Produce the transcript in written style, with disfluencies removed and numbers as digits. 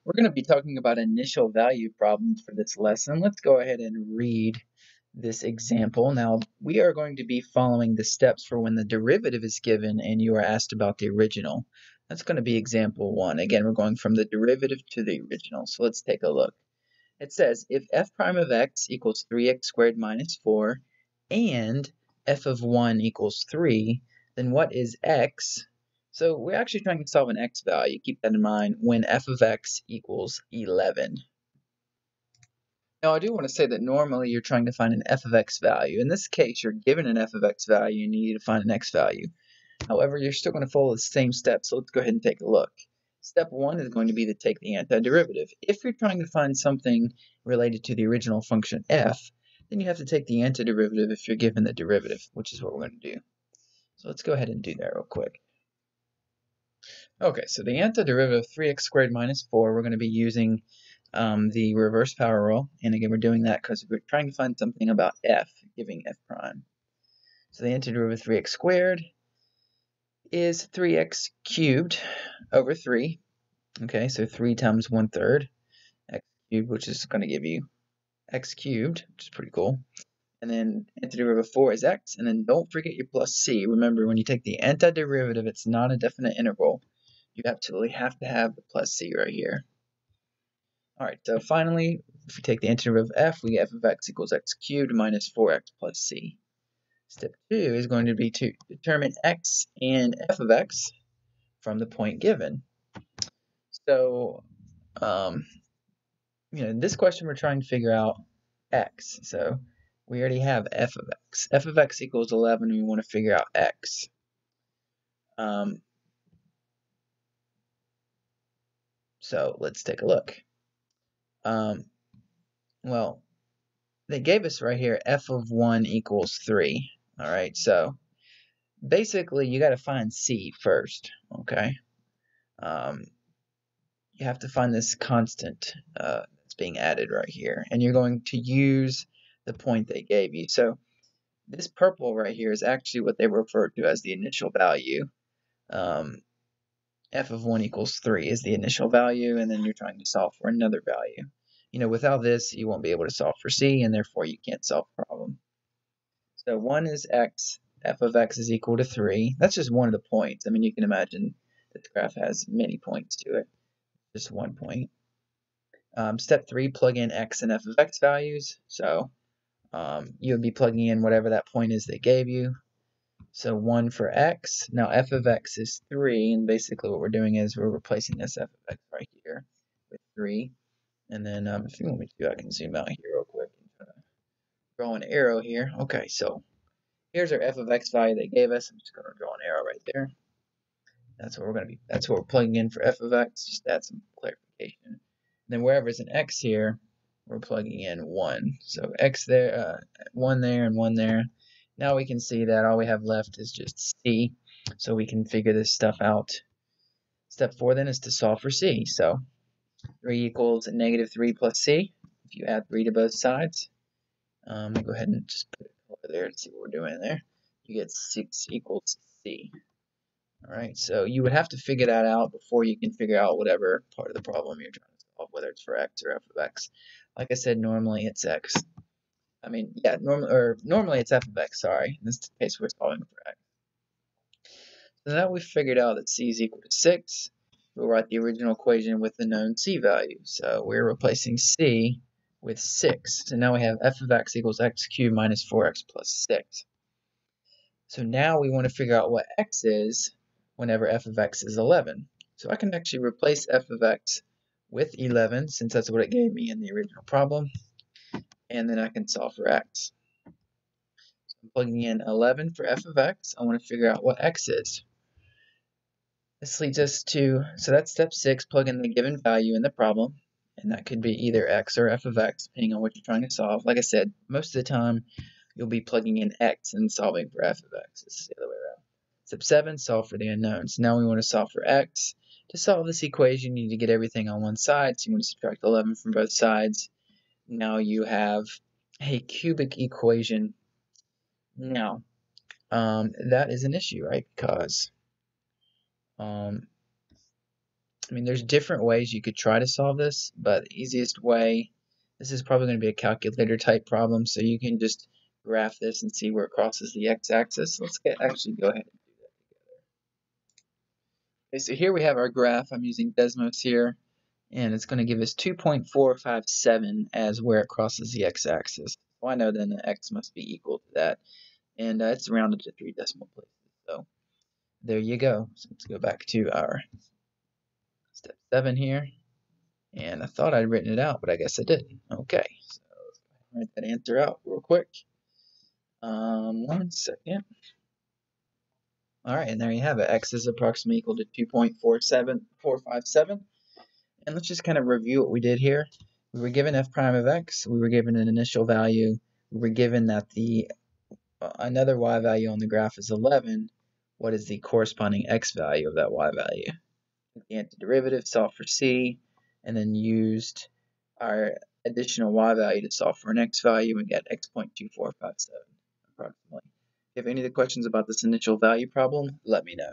We're going to be talking about initial value problems for this lesson. Let's go ahead and read this example. Now, we are going to be following the steps for when the derivative is given and you are asked about the original. That's going to be example 1. Again, we're going from the derivative to the original. So let's take a look. It says, if f prime of x equals 3x squared minus 4 and f of 1 equals 3, then what is x? So we're actually trying to solve an x value. Keep that in mind when f of x equals 11. Now I do want to say that normally you're trying to find an f of x value. In this case, you're given an f of x value and you need to find an x value. However, you're still going to follow the same steps, so let's go ahead and take a look. Step 1 is going to be to take the antiderivative. If you're trying to find something related to the original function f, then you have to take the antiderivative if you're given the derivative, which is what we're going to do. So let's go ahead and do that real quick. Okay, so the antiderivative of 3x squared minus 4, we're going to be using the reverse power rule. And again, we're doing that because we're trying to find something about f, giving f prime. So the antiderivative of 3x squared is 3x cubed over 3. Okay, so 3 times 1/3 x cubed, which is going to give you x cubed, which is pretty cool. And then antiderivative of 4 is x, and then don't forget your plus c. Remember, when you take the antiderivative, it's not a definite integral. You absolutely have to have the plus c right here. All right, so finally, if we take the antiderivative of f, we get f of x equals x cubed minus 4x plus c. Step 2 is going to be to determine x and f of x from the point given. So, in this question, we're trying to figure out x. So we already have f of x. F of x equals 11, and we want to figure out x. So let's take a look. Well, they gave us right here f of 1 equals 3. All right, so basically you got to find c first, okay? You have to find this constant that's being added right here, and you're going to use the point they gave you. So this purple right here is actually what they refer to as the initial value. F of 1 equals 3 is the initial value, and then you're trying to solve for another value. Without this, you won't be able to solve for c, and therefore you can't solve the problem. So 1 is x, f of x is equal to 3. That's just one of the points. I mean, you can imagine that the graph has many points to it. Just 1 point. Step 3, plug in x and f of x values. So you would be plugging in whatever that point is they gave you. So 1 for x. Now f of x is 3, and basically what we're doing is we're replacing this f of x right here with 3. And then if you want me to, I can zoom out here real quick and draw an arrow here. Okay, so here's our f of x value they gave us. I'm just going to draw an arrow right there. That's what we're plugging in for f of x. Just add some clarification. And then wherever there's an x here, we're plugging in 1. So x there, 1 there, and 1 there. Now we can see that all we have left is just c, so we can figure this stuff out. Step 4 then is to solve for c. So 3 equals negative 3 plus c. If you add 3 to both sides, we'll go ahead and just put it over there and see what we're doing there. You get 6 equals c. All right, so you would have to figure that out before you can figure out whatever part of the problem you're trying to solve, whether it's for x or f of x. Like I said, normally it's x. I mean, yeah, normally it's f of x, sorry. In this case, we're solving for x. So now we've figured out that c is equal to 6. We'll write the original equation with the known c value. So we're replacing c with 6. So now we have f of x equals x cubed minus 4x plus 6. So now we want to figure out what x is whenever f of x is 11. So I can actually replace f of x with 11, since that's what it gave me in the original problem. And then I can solve for x. So I'm plugging in 11 for f of x. I want to figure out what x is. This leads us to, so that's step 6, plug in the given value in the problem. And that could be either x or f of x, depending on what you're trying to solve. Like I said, most of the time, you'll be plugging in x and solving for f of x. This is the other way around. Step 7, solve for the unknowns. Now we want to solve for x. To solve this equation, you need to get everything on one side. So you want to subtract 11 from both sides. Now you have a cubic equation. Now, that is an issue, right? Because I mean, there's different ways you could try to solve this, but the easiest way, this is probably going to be a calculator type problem, so you can just graph this and see where it crosses the x-axis. Let's actually go ahead and do that together. Okay, so here we have our graph. I'm using Desmos here, and it's going to give us 2.457 as where it crosses the x-axis. So I know then the x must be equal to that, and it's rounded to 3 decimal places. So there you go. So let's go back to our step 7 here. And I thought I'd written it out, but I guess I didn't. Okay, so let's write that answer out real quick. 1 second. All right, and there you have it. X is approximately equal to 2.457. And let's just kind of review what we did here. We were given f prime of x. We were given an initial value. We were given that the another y value on the graph is 11. What is the corresponding x value of that y value? The antiderivative, solve for c, and then used our additional y value to solve for an x value and get x.2457 approximately. If you have any other questions about this initial value problem, let me know.